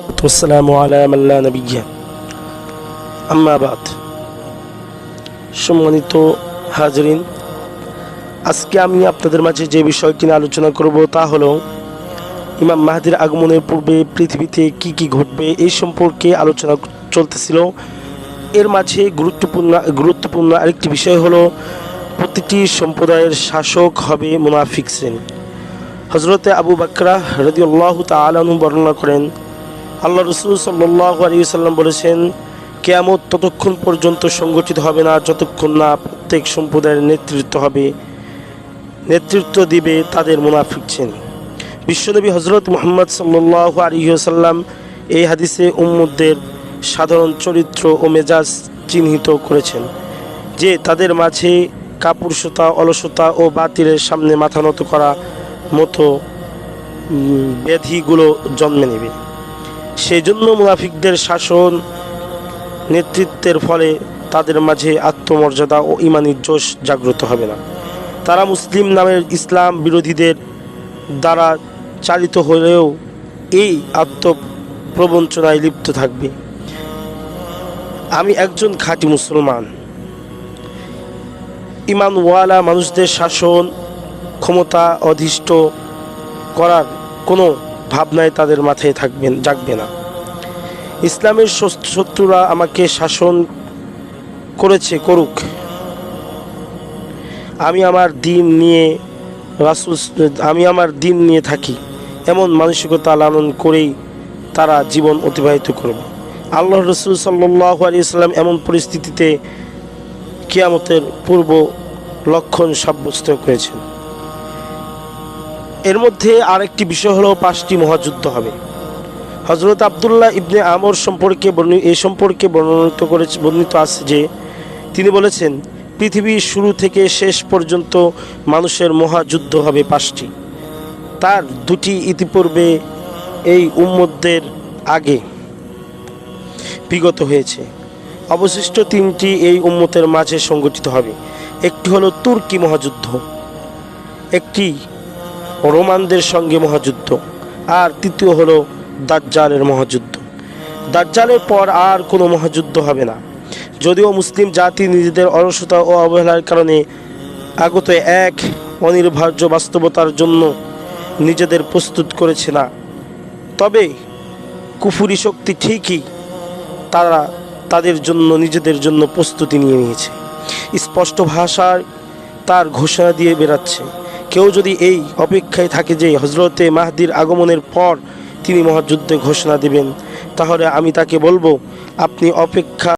والسلام على من لا نبي أما بعد। সম্মানিত হাজরিন, আজকে আমি আপনাদের মাঝে যে বিষয়টি নিয়ে আলোচনা করব তা হলো ইমাম মাহদির আগমনের পূর্বে পৃথিবীতে কি কি ঘটবে এই সম্পর্কে আলোচনা চলতেছিল। এর মাঝে গুরুত্বপূর্ণ আরেকটি বিষয় হলো প্রতিটি সম্প্রদায়ের শাসক হবে মুনাফিক শ্রেণী। হযরতে আবু বকর রাদিয়াল্লাহু তাআলা আনহু বর্ণনা করেন, আল্লাহ রাসূল সাল্লাল্লাহু আলাইহি ওয়াসাল্লাম বলেছেন, কিয়ামত ততক্ষণ পর্যন্ত সংগঠিত হবে না যতক্ষণ না প্রত্যেক সম্প্রদায়ের নেতৃত্ব দিবে তাদের মুনাফিক শ্রেণী। বিশ্বনবী হযরত মুহাম্মদ সাল্লাল্লাহু আলাইহি ওয়াসাল্লাম এই হাদিসে উম্মতদের সাধারণ চরিত্র ও মেজাজ চিহ্নিত করেছেন যে তাদের মাঝে কাপুরুষতা, অলসতা ও বাতিলের সামনে মাথা নত করা মতো ব্যাধিগুলো জন্মে নেবে। সেই জন্য মুনাফিকদের শাসন নেতৃত্বের ফলে তাদের মাঝে আত্মমর্যাদা ও ঈমানের জোশ জাগ্রত হবে না। তারা মুসলিম নামের ইসলাম বিরোধীদের দ্বারা চালিত হলেও এই আত্মপ্রবঞ্চনায় লিপ্ত থাকবে। আমি একজন খাঁটি মুসলমান, ঈমানওয়ালা মানুষদের শাসন ক্ষমতা অধিষ্ঠ করার কোনো ভাবনায় তাদের মাথায় জাগবে না। ইসলামের শত্রুরা আমাকে শাসন করুক, আমি আমার দিন নিয়ে থাকি, এমন মানসিকতা লালন করেই তারা জীবন অতিবাহিত করবে। আল্লাহ রাসূল সাল্লাল্লাহু আলাইহি ওয়াসাল্লাম এমন পরিস্থিতিতে কিয়ামতের পূর্ব লক্ষণ সাব্যস্ত করেছেন। এর মধ্যে আরেকটি বিষয় হলো 5টি মহাযুদ্ধ হবে। হযরত আব্দুল্লাহ ইবনে আমর সম্পর্কে বর্ণিত আছে যে তিনি বলেছেন, পৃথিবীর শুরু থেকে শেষ পর্যন্ত মানুষের মহাযুদ্ধ হবে 5টি। তার 2টি ইতিপূর্বে এই উম্মতদের আগে বিগত হয়েছে, অবশিষ্ট 3টি এই উম্মতের মাঝে সংগঠিত হবে। একটি হলো তুর্কি মহাযুদ্ধ, একটি রোমানদের সঙ্গে মহাযুদ্ধ, আর তৃতীয় হলো দাজ্জালের মহাযুদ্ধ। দাজ্জালের পর আর কোনো মহাযুদ্ধ হবে না। যদিও মুসলিম জাতি নিজেদের অলসতা ও অবহেলার কারণে আগত এক অনিবার্য বাস্তবতার জন্য নিজেদের প্রস্তুত করেছে না, তবে কুফরি শক্তি ঠিকই নিজেদের জন্য প্রস্তুতি নিয়ে নিয়েছে। স্পষ্ট ভাষায় তার ঘোষণা দিয়ে বেরাচ্ছে। কেউ যদি এই অপেক্ষায় থাকে যে হযরতে মাহদির আগমনের পর তিনি মহাযুদ্ধে ঘোষণা দিবেন, তাহলে আমি তাকে বলবো, আপনি অপেক্ষা